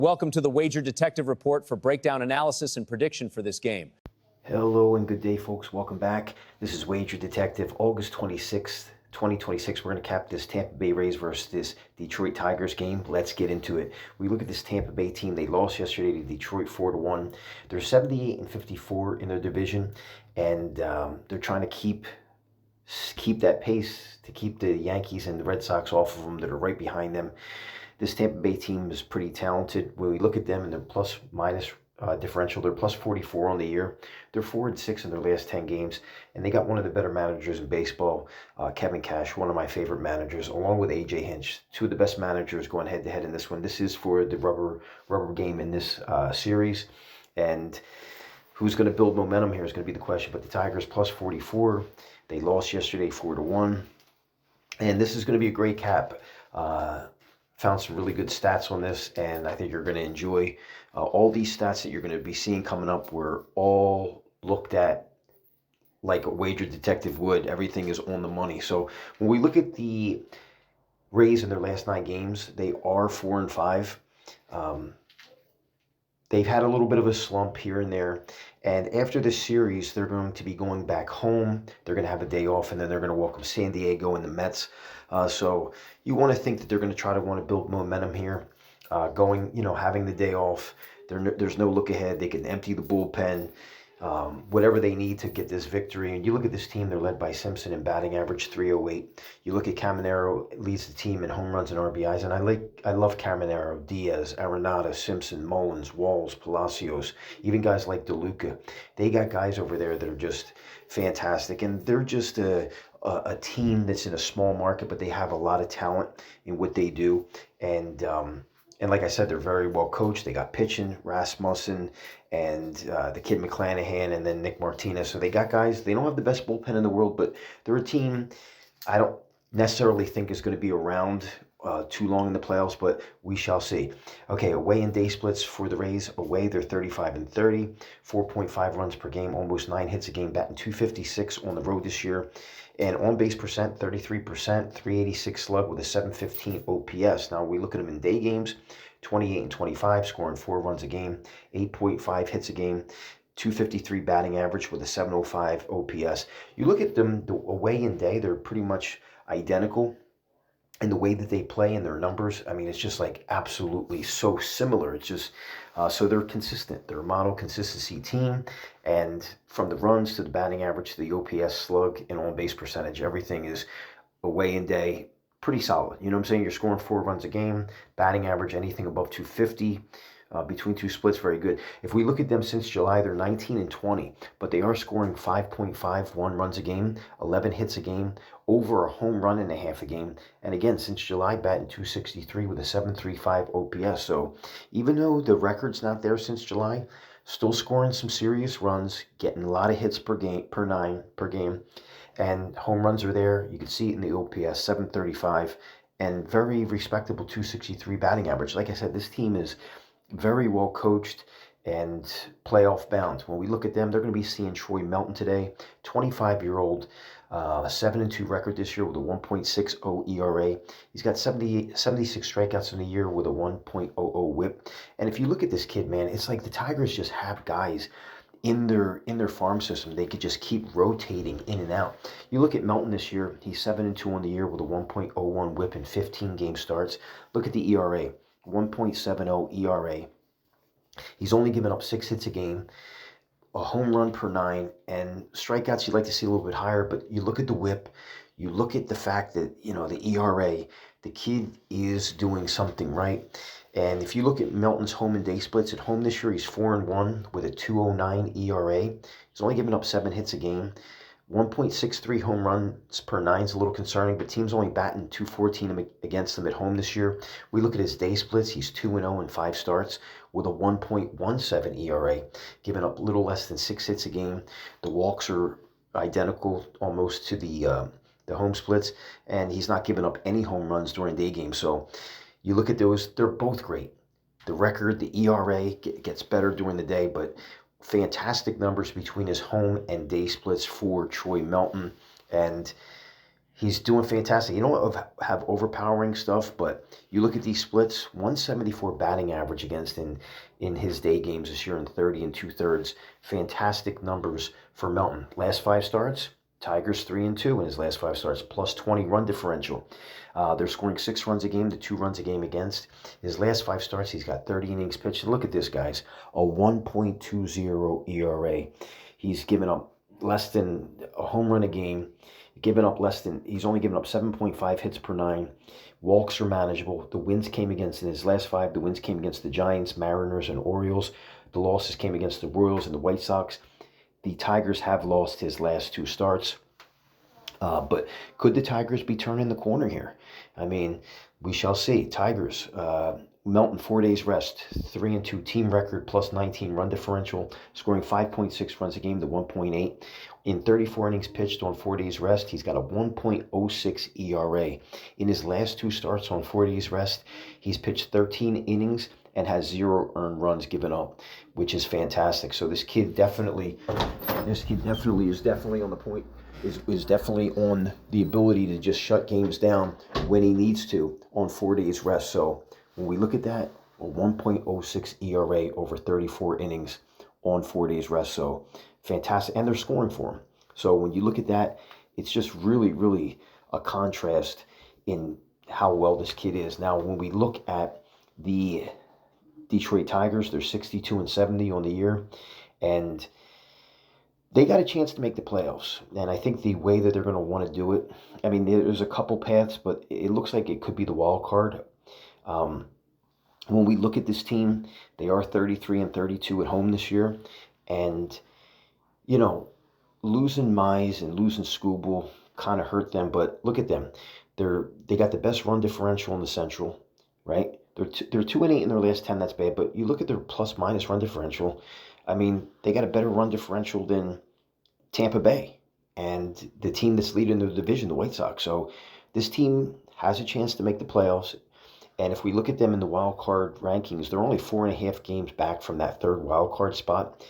Welcome to the Wager Detective Report for breakdown analysis and prediction for this game. Hello and good day, folks. Welcome back. This is Wager Detective, August 26th, 2026. We're going to cap this Tampa Bay Rays versus this Detroit Tigers game. Let's get into it. We look at this Tampa Bay team. They lost yesterday to Detroit 4-1. They're 78-54 in their division, and they're trying to keep that pace to keep the Yankees and the Red Sox off of them that are right behind them. This Tampa Bay team is pretty talented. When we look at them and their plus-minus differential, they're plus 44 on the year. They're 4-6 in their last 10 games, and they got one of the better managers in baseball, Kevin Cash, one of my favorite managers, along with A.J. Hinch, two of the best managers going head-to-head in this one. This is for the rubber game in this series, and who's going to build momentum here is going to be the question. But the Tigers plus 44, they lost yesterday 4-1, and this is going to be a great cap. Found some really good stats on this, and I think you're going to enjoy all these stats that you're going to be seeing coming up. Were all looked at like a wager detective would. Everything is on the money. So when we look at the Rays in their last 9 games, they are 4-5. They've had a little bit of a slump here and there. And after this series, they're going to be going back home. They're going to have a day off, and then they're going to welcome San Diego and the Mets. So you want to think that they're going to try to want to build momentum here. Having the day off. There's no look ahead. They can empty the bullpen. Whatever they need to get this victory. And you look at this team, they're led by Simpson in batting average 308. You look at Caminero, leads the team in home runs and RBIs. And I love Caminero, Diaz, Arenado, Simpson, Mullins, Walls, Palacios, even guys like DeLuca. They got guys over there that are just fantastic. And they're just a team that's in a small market, but they have a lot of talent in what they do. And like I said, they're very well coached. They got pitching, Rasmussen, and the kid McClanahan, and then Nick Martinez. So they got guys. They don't have the best bullpen in the world, but they're a team I don't necessarily think is going to be around too long in the playoffs, but we shall see. Okay, away and day splits for the Rays. Away, they're 35-30, 4.5 runs per game, almost 9 hits a game, batting .256 on the road this year. And on-base percent, 33%, 386 slug with a 715 OPS. Now, we look at them in day games, 28-25, scoring 4 runs a game, 8.5 hits a game, 253 batting average with a 705 OPS. You look at them the away and day, they're pretty much identical in the way that they play and their numbers. I mean, it's just like absolutely so similar. It's just, so they're consistent. They're a model consistency team. And from the runs to the batting average to the OPS slug and on-base percentage, everything is away and day pretty solid. You know what I'm saying? You're scoring 4 runs a game, batting average, anything above 250. Between 2 splits, very good. If we look at them since July, they're 19-20, but they are scoring 5.51 runs a game, 11 hits a game, over a home run and a half a game. And again, since July, batting .263 with a 735 OPS. So even though the record's not there since July, still scoring some serious runs, getting a lot of hits per game, per game, and home runs are there. You can see it in the OPS, 735, and very respectable 263 batting average. Like I said, this team is very well coached and playoff bound. When we look at them, they're going to be seeing Troy Melton today, 25-year-old, 7-2 record this year with a 1.60 ERA. He's got 76 strikeouts in the year with a 1.00 whip. And if you look at this kid, man, it's like the Tigers just have guys in their farm system. They could just keep rotating in and out. You look at Melton this year, he's 7-2 on the year with a 1.01 whip in 15 game starts. Look at the ERA. 1.70 ERA. He's only given up 6 hits a game, a home run per 9, and strikeouts you'd like to see a little bit higher, but you look at the whip, you look at the fact that, the ERA, the kid is doing something right. And if you look at Melton's home and day splits, at home this year, he's 4-1 with a 2.09 ERA. He's only given up 7 hits a game. 1.63 home runs per 9 is a little concerning, but teams only batting .214 against them at home this year. We look at his day splits. He's 2-0 in 5 starts with a 1.17 ERA, giving up a little less than 6 hits a game. The walks are identical almost to the home splits, and he's not giving up any home runs during day games. So you look at those, they're both great. The record, the ERA gets better during the day, but fantastic numbers between his home and day splits for Troy Melton. And He's doing fantastic. You don't have overpowering stuff, but you look at these splits, 174 batting average against in his day games this year in 30 and 2/3. Fantastic numbers for Melton. Last 5 starts, Tigers 3-2 in his last 5 starts, plus 20 run differential. They're scoring 6 runs a game to 2 runs a game against. His last 5 starts, he's got 30 innings pitched. And look at this, guys, a 1.20 ERA. He's given up less than a home run a game. He's only given up 7.5 hits per 9. Walks are manageable. The wins came against, in his last 5, the wins came against the Giants, Mariners, and Orioles. The losses came against the Royals and the White Sox. The Tigers have lost his last 2 starts. But could the Tigers be turning the corner here? I mean, we shall see. Tigers, Melton, 4 days rest, 3-2 team record, plus 19 run differential, scoring 5.6 runs a game to 1.8. In 34 innings pitched on 4 days rest, he's got a 1.06 ERA. In his last 2 starts on 4 days rest, he's pitched 13 innings and has 0 earned runs given up, which is fantastic. So this kid definitely is definitely on the point. Is definitely on the ability to just shut games down when he needs to on 4 days rest. So when we look at that, a 1.06 ERA over 34 innings on 4 days rest. So fantastic. And they're scoring for him. So when you look at that, it's just really, really a contrast in how well this kid is. Now, when we look at the Detroit Tigers, they're 62-70 on the year. And they got a chance to make the playoffs, and I think the way that they're going to want to do it, I mean, there's a couple paths, but it looks like it could be the wild card. When we look at this team, they are 33-32 at home this year, and, you know, losing Mize and losing Skubal kind of hurt them, but look at them. They got the best run differential in the Central, right? They're 2-8 in their last 10, that's bad, but you look at their plus-minus run differential, I mean, they got a better run differential than Tampa Bay and the team that's leading the division, the White Sox. So this team has a chance to make the playoffs. And if we look at them in the wild card rankings, they're only 4.5 games back from that 3rd wild card spot.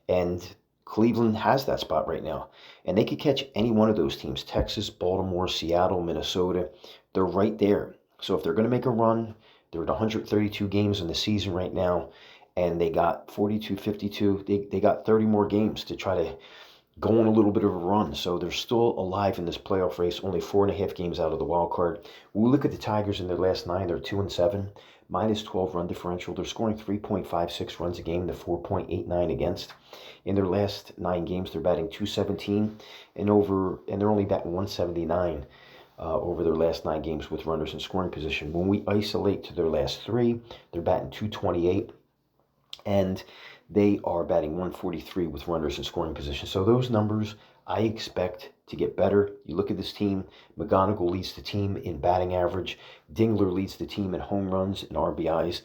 And Cleveland has that spot right now. And they could catch any one of those teams, Texas, Baltimore, Seattle, Minnesota. They're right there. So if they're going to make a run, they're at 132 games in the season right now. And they got 42-52. They got 30 more games to try to go on a little bit of a run. So they're still alive in this playoff race, only 4.5 games out of the wild card. When we look at the Tigers in their last 9, they're 2-7, minus 12 run differential. They're scoring 3.56 runs a game to 4.89 against. In their last 9 games, they're batting .217 and they're only batting .179 over their last 9 games with runners in scoring position. When we isolate to their last 3, they're batting .228. And they are batting .143 with runners in scoring position. So those numbers I expect to get better. You look at this team, McGonigal leads the team in batting average. Dingler leads the team in home runs and RBIs.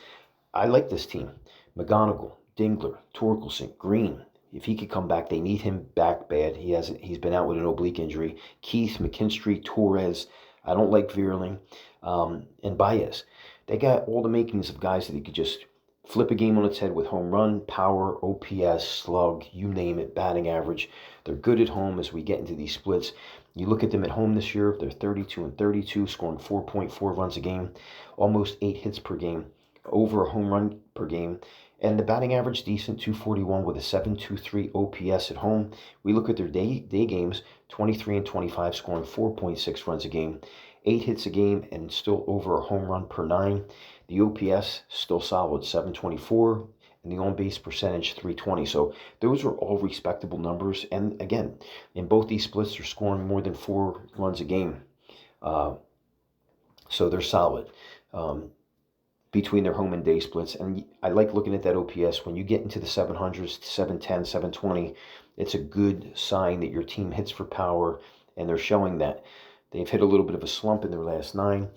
I like this team. McGonigal, Dingler, Torkelson, Green. If he could come back, they need him back bad. He's been out with an oblique injury. Keith, McKinstry, Torres. I don't like Vierling. And Baez. They got all the makings of guys that he could just flip a game on its head with home run, power, OPS, slug, you name it, batting average. They're good at home as we get into these splits. You look at them at home this year, they're 32-32, scoring 4.4 runs a game, almost 8 hits per game, over a home run per game. And the batting average decent, 241 with a 7.23 OPS at home. We look at their day games, 23-25, scoring 4.6 runs a game, 8 hits a game, and still over a home run per 9. The OPS still solid, 724, and the on-base percentage, 320. So those are all respectable numbers. And again, in both these splits, they're scoring more than 4 runs a game. So they're solid between their home and day splits. And I like looking at that OPS. When you get into the 700s, 710, 720, it's a good sign that your team hits for power, and they're showing that. They've hit a little bit of a slump in their last 9.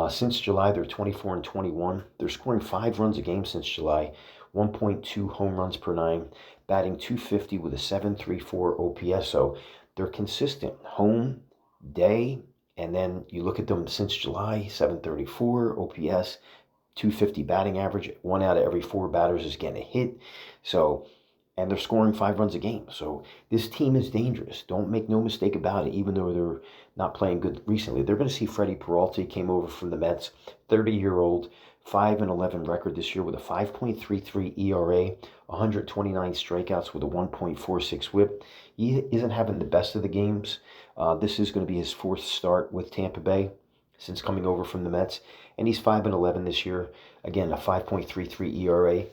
Since July, they're 24-21. They're scoring 5 runs a game since July, 1.2 home runs per 9, batting .250 with a 7.34 OPS. So they're consistent. Home, day, and then you look at them since July, 7.34 OPS, .250 batting average. 1 out of every 4 batters is getting a hit. So and they're scoring 5 runs a game. So this team is dangerous. Don't make no mistake about it, even though they're not playing good recently. They're going to see Freddy Peralta. He came over from the Mets, 30-year-old, 5-11 record this year with a 5.33 ERA, 129 strikeouts with a 1.46 whip. He isn't having the best of the games. This is going to be his fourth start with Tampa Bay since coming over from the Mets, and he's 5-11 this year. Again, a 5.33 ERA.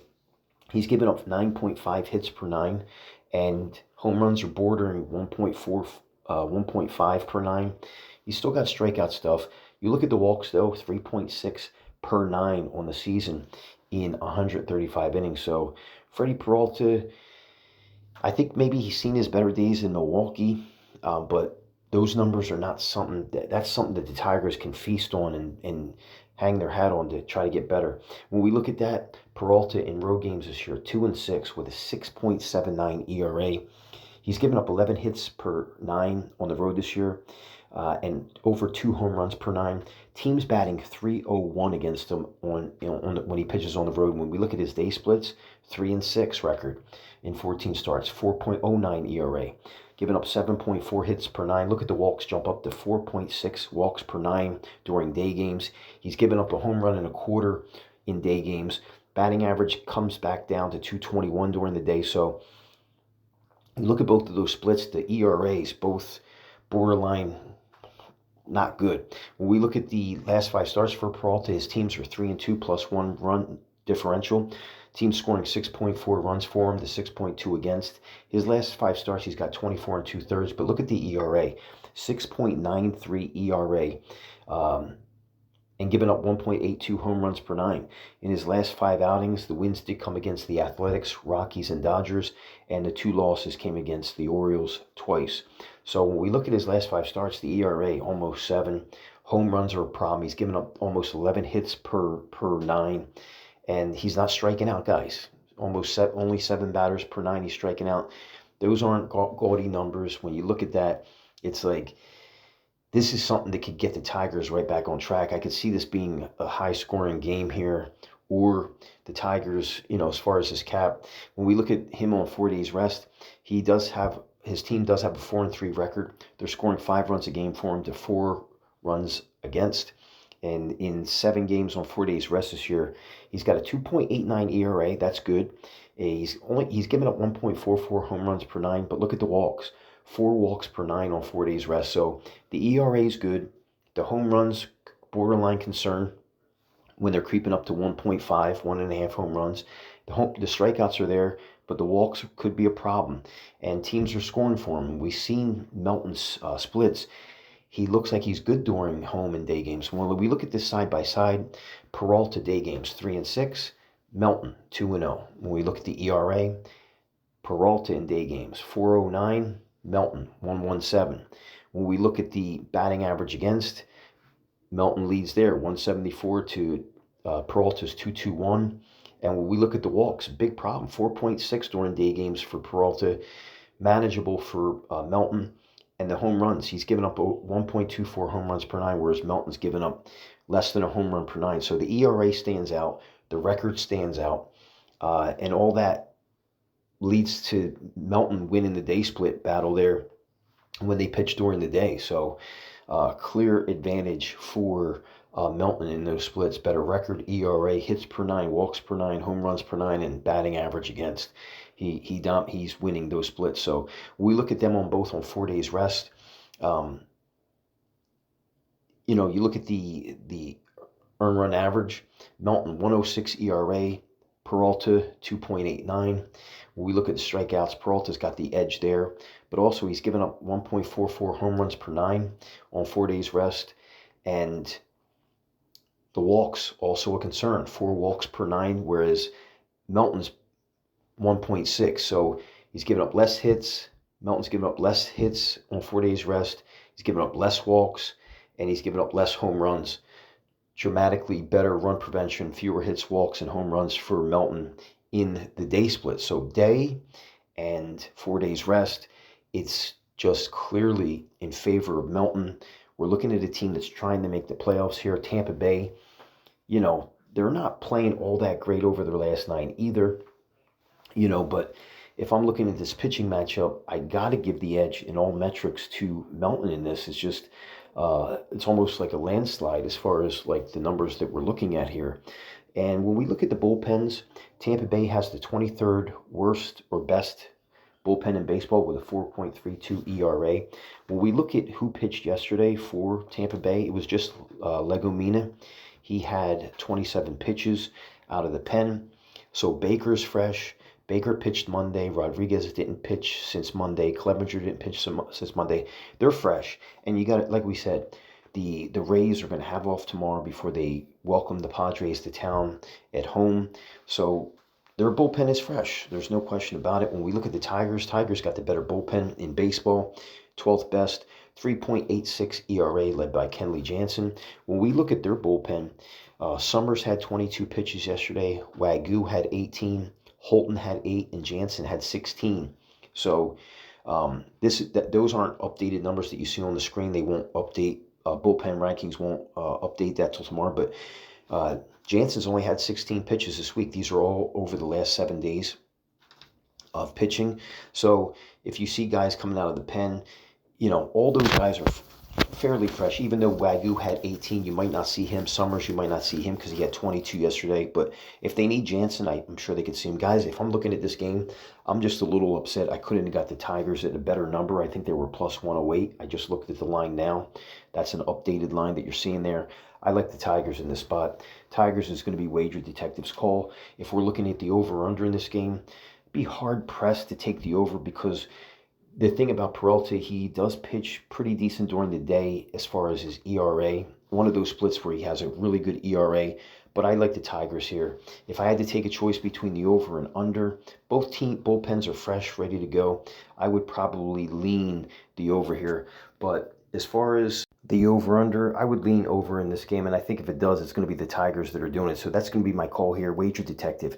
He's given up 9.5 hits per nine, and home runs are bordering 1.5 per nine. He's still got strikeout stuff. You look at the walks, though, 3.6 per nine on the season in 135 innings. So Freddy Peralta, I think maybe he's seen his better days in Milwaukee, but those numbers are not something that's something that the Tigers can feast on and hang their hat on to try to get better. When we look at that, Peralta in road games this year, 2-6 with a 6.79 ERA. He's given up 11 hits per nine on the road this year, and over 2 home runs per nine. Teams batting .301 against him when he pitches on the road. When we look at his day splits, 3-6 record in 14 starts, 4.09 ERA. Giving up 7.4 hits per nine. Look at the walks jump up to 4.6 walks per nine during day games. He's given up a home run and a quarter in day games. Batting average comes back down to 221 during the day. So you look at both of those splits, the ERAs, both borderline not good. When we look at the last 5 starts for Peralta, his teams are 3-2 plus 1 run differential. Team scoring 6.4 runs for him to 6.2 against. His last 5 starts, he's got 24 2/3. But look at the ERA, 6.93 ERA, and giving up 1.82 home runs per nine. In his last 5 outings, the wins did come against the Athletics, Rockies, and Dodgers, and the 2 losses came against the Orioles twice. So when we look at his last 5 starts, the ERA almost 7. Home runs are a problem. He's given up almost 11 hits per 9. And he's not striking out, guys. Only 7 batters per 9 he's striking out. Those aren't gaudy numbers. When you look at that, it's like this is something that could get the Tigers right back on track. I could see this being a high-scoring game here, or the Tigers, as far as his cap. When we look at him on 4 days rest, his team does have a 4-3 record. They're scoring 5 runs a game for him to 4 runs against. And in 7 games on 4 days rest this year, he's got a 2.89 ERA. That's good. He's given up 1.44 home runs per 9. But look at the walks, 4 walks per 9 on 4 days rest. So the ERA is good. The home runs borderline concern when they're creeping up to 1.5, 1.5 home runs. The strikeouts are there, but the walks could be a problem. And teams are scoring for him. We've seen Melton's splits. He looks like he's good during home and day games. When we look at this side by side, Peralta day games 3-6, Melton 2-0. When we look at the ERA, Peralta in day games 4.09, Melton 1.17. When we look at the batting average against, Melton leads there 174 to Peralta's 2.21. And when we look at the walks, big problem, 4.6 during day games for Peralta, manageable for Melton. And the home runs, he's given up 1.24 home runs per 9, whereas Melton's given up less than a home run per 9. So the ERA stands out, the record stands out, and all that leads to Melton winning the day split battle there when they pitch during the day. So clear advantage for Melton in those splits. Better record, ERA, hits per 9, walks per 9, home runs per 9, and batting average against. He's winning those splits. So we look at them on 4 days rest. You look at the earn run average. Melton 106 ERA, Peralta 2.89. When we look at the strikeouts, Peralta's got the edge there, but also he's given up 1.44 home runs per 9 on 4 days rest, and the walks also a concern. 4 walks per 9, whereas Melton's 1.6. So he's given up less hits. Melton's given up less hits on 4 days rest. He's given up less walks, and he's given up less home runs. Dramatically better run prevention, fewer hits, walks, and home runs for Melton in the day split. So day and 4 days rest, it's just clearly in favor of Melton. We're looking at a team that's trying to make the playoffs here. Tampa Bay, they're not playing all that great over their last 9 either. But if I'm looking at this pitching matchup, I got to give the edge in all metrics to Melton in this. It's just, it's almost like a landslide as far as like the numbers that we're looking at here. And when we look at the bullpens, Tampa Bay has the 23rd worst or best bullpen in baseball with a 4.32 ERA. When we look at who pitched yesterday for Tampa Bay, it was just Legumina. He had 27 pitches out of the pen. So Baker's fresh. Baker pitched Monday. Rodriguez didn't pitch since Monday. Clevenger didn't pitch since Monday. They're fresh. And you got it, like we said, the Rays are going to have off tomorrow before they welcome the Padres to town at home. So their bullpen is fresh. There's no question about it. When we look at the Tigers, Tigers got the better bullpen in baseball, 12th best, 3.86 ERA led by Kenley Jansen. When we look at their bullpen, Summers had 22 pitches yesterday. Wagyu had 18. Holton had 8, and Jansen had 16. So those aren't updated numbers that you see on the screen. They won't update, bullpen rankings won't update that till tomorrow. But Jansen's only had 16 pitches this week. These are all over the last 7 days of pitching. So if you see guys coming out of the pen, all those guys are fairly fresh. Even though Wagyu had 18, you might not see him. Summers, you might not see him because he had 22 yesterday. But if they need Jansen, I'm sure they could see him. Guys, if I'm looking at this game, I'm just a little upset. I couldn't have got the Tigers at a better number. I think they were plus 108. I just looked at the line now. That's an updated line that you're seeing there. I like the Tigers in this spot. Tigers is going to be Wager Detective's call. If we're looking at the over-under in this game, be hard-pressed to take the over because the thing about Peralta, he does pitch pretty decent during the day as far as his ERA. One of those splits where he has a really good ERA, but I like the Tigers here. If I had to take a choice between the over and under, both team bullpens are fresh, ready to go. I would probably lean the over here, but as far as the over-under, I would lean over in this game, and I think if it does, it's going to be the Tigers that are doing it. So that's going to be my call here. Wager Detective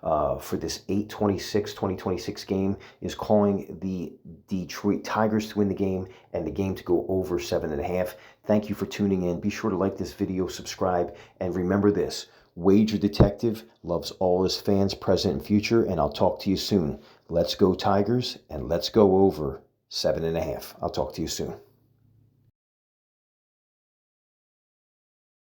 for this 8/26/2026 game is calling the Detroit Tigers to win the game and the game to go over 7.5. Thank you for tuning in. Be sure to like this video, subscribe, and remember this. Wager Detective loves all his fans, present and future, and I'll talk to you soon. Let's go Tigers, and let's go over 7.5. I'll talk to you soon.